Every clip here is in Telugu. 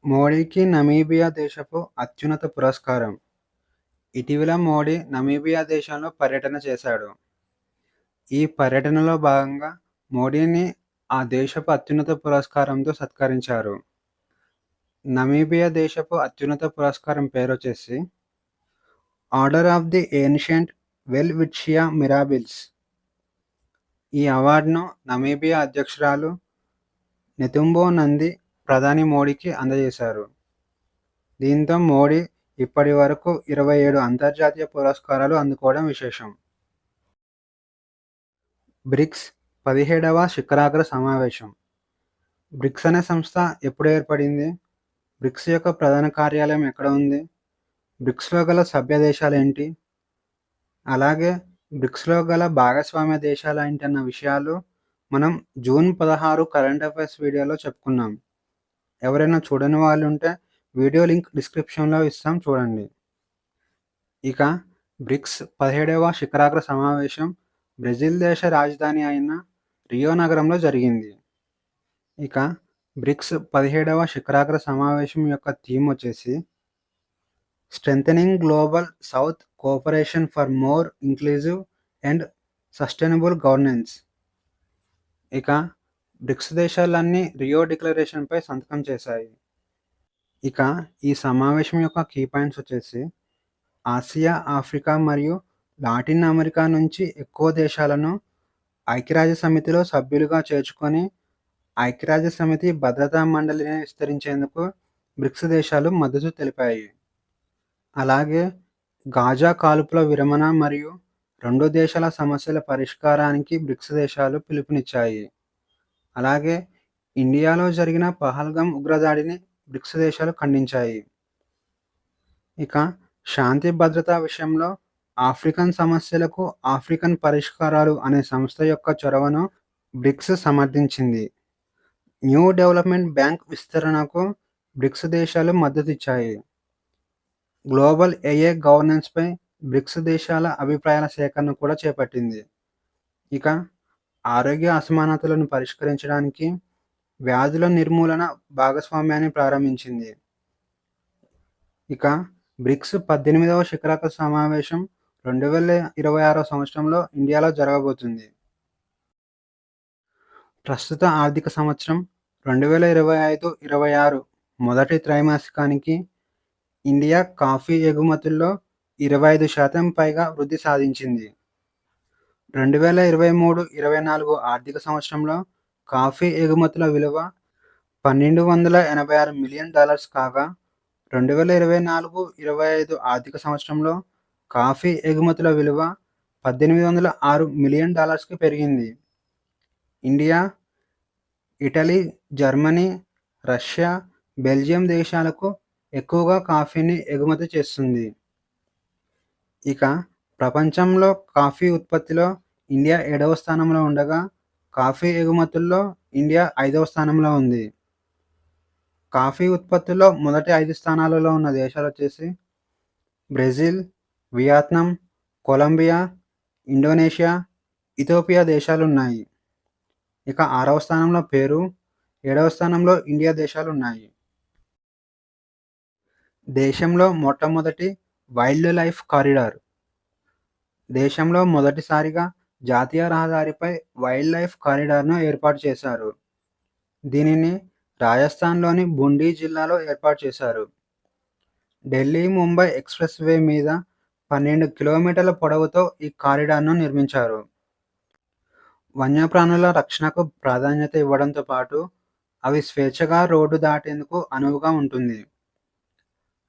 మోడీకి నమీబియా దేశపు అత్యున్నత పురస్కారం. ఇటీవల మోడీ నమీబియా దేశంలో పర్యటన చేశాడు. ఈ పర్యటనలో భాగంగా మోడీని ఆ దేశపు అత్యున్నత పురస్కారంతో సత్కరించారు. నమీబియా దేశపు అత్యున్నత పురస్కారం పేరొచ్చేసి ఆర్డర్ ఆఫ్ ది ఏన్షియంట్ వెల్విట్షియా మిరాబిల్స్. ఈ అవార్డును నమీబియా అధ్యక్షురాలు నెతుంబో నంది ప్రధాని మోడీకి అందజేశారు. దీంతో మోడీ ఇప్పటి వరకు 27 అంతర్జాతీయ పురస్కారాలు అందుకోవడం విశేషం. బ్రిక్స్ 17వ శిఖరాగ్ర సమావేశం. బ్రిక్స్ అనే సంస్థ ఎప్పుడు ఏర్పడింది? బ్రిక్స్ యొక్క ప్రధాన కార్యాలయం ఎక్కడ ఉంది? బ్రిక్స్లో గల సభ్య దేశాలు ఏంటి? అలాగే బ్రిక్స్లో గల భాగస్వామ్య దేశాలు ఏంటన్న విషయాలు మనం జూన్ 16 కరెంట్ అఫైర్స్ వీడియోలో చెప్పుకున్నాం. ఎవరైనా చూడని వాళ్ళు ఉంటే వీడియో లింక్ డిస్క్రిప్షన్లో ఇస్తాం, చూడండి. ఇక బ్రిక్స్ 17వ శిఖరాగ్ర సమావేశం బ్రెజిల్ దేశ రాజధాని అయిన రియో నగరంలో జరిగింది. ఇక బ్రిక్స్ 17వ శిఖరాగ్ర సమావేశం యొక్క థీమ్ వచ్చేసి strengthening global south cooperation for more inclusive and sustainable governance. ఇక బ్రిక్స్ దేశాలన్నీ రియో డిక్లరేషన్పై సంతకం చేశాయి. ఇక ఈ సమావేశం యొక్క కీ పాయింట్స్ వచ్చేసి ఆసియా, ఆఫ్రికా మరియు లాటిన్ అమెరికా నుంచి ఎక్కువ దేశాలను ఐక్యరాజ్య సమితిలో సభ్యులుగా చేర్చుకొని ఐక్యరాజ్య సమితి భద్రతా మండలిని విస్తరించేందుకు బ్రిక్స్ దేశాలు మద్దతు తెలిపాయి. అలాగే గాజా కాల్పుల విరమణ మరియు రెండు దేశాల సమస్యల పరిష్కారానికి బ్రిక్స్ దేశాలు పిలుపునిచ్చాయి. అలాగే ఇండియాలో జరిగిన పహల్గామ్ ఉగ్రదాడిని బ్రిక్స్ దేశాలు ఖండించాయి. ఇక శాంతి భద్రతా విషయంలో ఆఫ్రికన్ సమస్యలకు ఆఫ్రికన్ పరిష్కారాలు అనే సంస్థ యొక్క చొరవను బ్రిక్స్ సమర్థించింది. న్యూ డెవలప్మెంట్ బ్యాంక్ విస్తరణకు బ్రిక్స్ దేశాలు మద్దతిచ్చాయి. గ్లోబల్ ఏఏ గవర్నెన్స్పై బ్రిక్స్ దేశాల అభిప్రాయాల సేకరణ కూడా చేపట్టింది. ఇక ఆరోగ్య అసమానతలను పరిష్కరించడానికి వ్యాధుల నిర్మూలన భాగస్వామ్యాన్ని ప్రారంభించింది. ఇక బ్రిక్స్ 18వ శిఖరాగ్ర సమావేశం 2026 సంవత్సరంలో ఇండియాలో జరగబోతుంది. ప్రస్తుత ఆర్థిక సంవత్సరం 2025-26 మొదటి త్రైమాసికానికి ఇండియా కాఫీ ఎగుమతుల్లో 25% పైగా వృద్ధి సాధించింది. 2023-24 ఆర్థిక సంవత్సరంలో కాఫీ ఎగుమతుల విలువ $1,286 మిలియన్ కాగా 2024-25 ఆర్థిక సంవత్సరంలో కాఫీ ఎగుమతుల విలువ $1,806 మిలియన్ పెరిగింది. India, Italy, Germany, Russia, Belgium దేశాలకు ఎక్కువగా కాఫీని ఎగుమతి చేస్తుంది. ఇక ప్రపంచంలో కాఫీ ఉత్పత్తిలో ఇండియా 7వ స్థానంలో ఉండగా కాఫీ ఎగుమతుల్లో ఇండియా 5వ స్థానంలో ఉంది. కాఫీ ఉత్పత్తిలో మొదటి 5 స్థానాలలో ఉన్న దేశాలు వచ్చేసి Brazil, Vietnam, Colombia, Indonesia, Ethiopia దేశాలు ఉన్నాయి. ఇక 6వ స్థానంలో పెరు, 7వ స్థానంలో ఇండియా దేశాలు ఉన్నాయి. దేశంలో మొట్టమొదటి వైల్డ్ లైఫ్ కారిడార్. దేశంలో మొదటిసారిగా జాతీయ రహదారిపై వైల్డ్ లైఫ్ కారిడార్ను ఏర్పాటు చేశారు. దీనిని రాజస్థాన్లోని బుండీ జిల్లాలో ఏర్పాటు చేశారు. ఢిల్లీ ముంబై ఎక్స్ప్రెస్ వే మీద 12 కిలోమీటర్ల పొడవుతో ఈ కారిడార్ను నిర్మించారు. వన్యప్రాణుల రక్షణకు ప్రాధాన్యత ఇవ్వడంతో పాటు అవి స్వేచ్ఛగా రోడ్డు దాటేందుకు అనువుగా ఉంటుంది.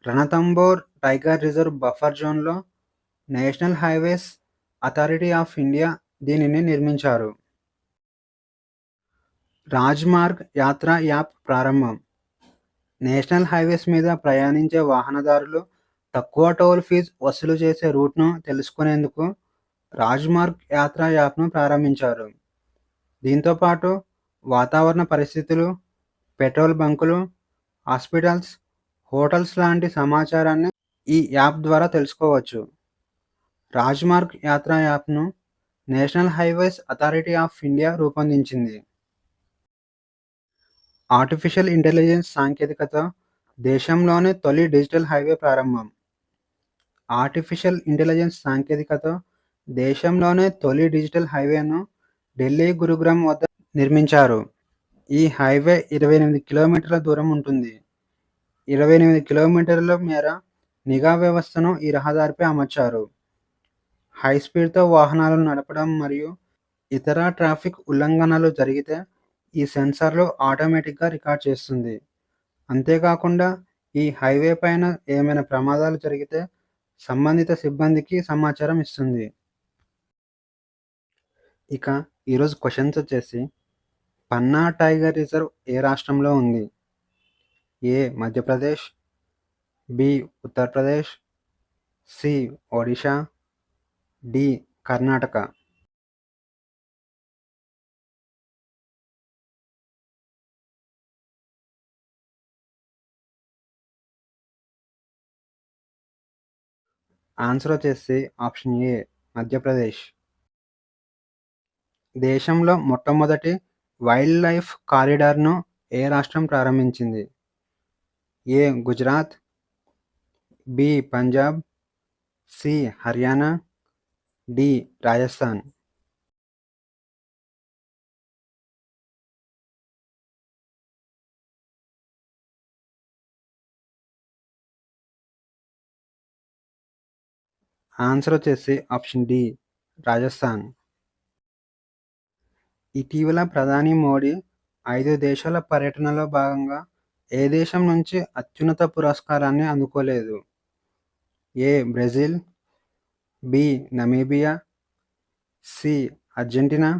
రణతంబోర్ టైగర్ రిజర్వ్ బఫర్ జోన్లో national highways authority of India దీనిని నిర్మించారు. రాజ్మార్గ్ యాత్ర యాప్ ప్రారంభం. నేషనల్ హైవేస్ మీద ప్రయాణించే వాహనదారులు తక్కువ టోల్ ఫీజు వసూలు చేసే రూట్ను తెలుసుకునేందుకు రాజ్మార్గ్ యాత్ర యాప్ను ప్రారంభించారు. దీంతోపాటు వాతావరణ పరిస్థితులు, పెట్రోల్ బంకులు, హాస్పిటల్స్, హోటల్స్ లాంటి సమాచారాన్ని ఈ యాప్ ద్వారా తెలుసుకోవచ్చు. రాజ్మార్గ్ యాత్ర యాప్ను national highways authority of India రూపొందించింది. ఆర్టిఫిషియల్ ఇంటెలిజెన్స్ సాంకేతికత దేశంలోనే తొలి డిజిటల్ హైవే ప్రారంభం. ఆర్టిఫిషియల్ ఇంటెలిజెన్స్ సాంకేతికతో దేశంలోనే తొలి డిజిటల్ హైవేను ఢిల్లీ, గురుగ్రామ్ వద్ద నిర్మించారు. ఈ హైవే 28 కిలోమీటర్ల దూరం ఉంటుంది. 28 కిలోమీటర్ల మేర నిఘా వ్యవస్థను ఈ రహదారిపై అమర్చారు. హై స్పీడ్‌తో వాహనాలు నడపడం మరియు ఇతర ట్రాఫిక్ ఉల్లంఘనలు జరిగితే ఈ సెన్సార్లు ఆటోమేటిక్‌గా రికార్డ్ చేస్తుంది. అంతేకాకుండా ఈ హైవే పైన ఏమైనా ప్రమాదాలు జరిగితే సంబంధిత సిబ్బందికి సమాచారం ఇస్తుంది. ఇక ఈరోజు క్వెషన్స్ వచ్చేసి పన్నా టైగర్ రిజర్వ్ ఏ రాష్ట్రంలో ఉంది? A. Madhya Pradesh, B. Uttar Pradesh, C. Odisha, D. Karnataka. Answer వచ్చేసి ఆప్షన్ ఏ మధ్యప్రదేశ్. దేశంలో మొట్టమొదటి వైల్డ్ లైఫ్ కారిడార్‌ను ఏ రాష్ట్రం ప్రారంభించింది? A. Gujarat, B. Punjab, C. Haryana, D. Rajasthan. Answer వచ్చేసి ఆప్షన్ డి రాజస్థాన్. ఇటీవల ప్రధాని మోడీ 5 దేశాల పర్యటనలో భాగంగా ఏ దేశం నుంచి అత్యున్నత పురస్కారాన్ని అందుకోలేదు? A. Brazil, B. Namibia, C. Argentina,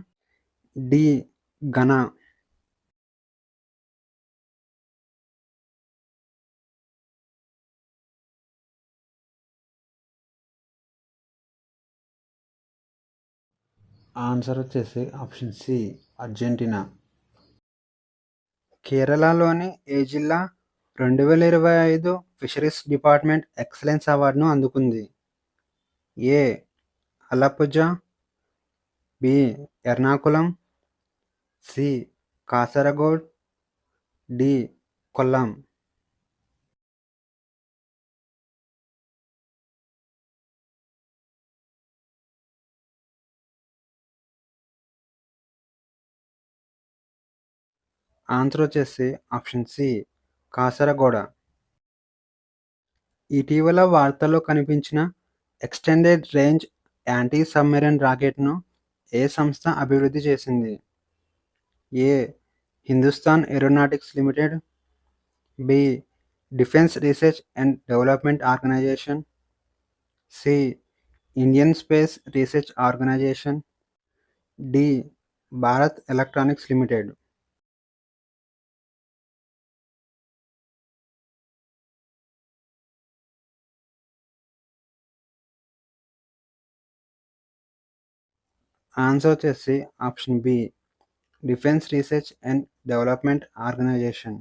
D. Ghana. Answer వచ్చేసి ఆప్షన్ సి అర్జెంటీనా. కేరళలోని ఏ జిల్లా 2025 ఫిషరీస్ డిపార్ట్మెంట్ ఎక్సలెన్స్ అవార్డును అందుకుంది? A. Alappuzha, B. Ernakulam, C. Kasaragod, D. Kollam. Answer వచ్చేసి ఆప్షన్ సి కాసరగోడ. ఇటీవల వార్తల్లో కనిపించిన ఎక్స్టెండెడ్ రేంజ్ యాంటీ సబ్మెరైన్ రాకెట్ను ఏ సంస్థ అభివృద్ధి చేసింది? A. Hindustan Aeronautics Limited, B. Defence research and development Organisation, C. Indian Space Research Organisation, D. Bharat electronics limited. Answer వచ్చేసి option B defence research and development organisation.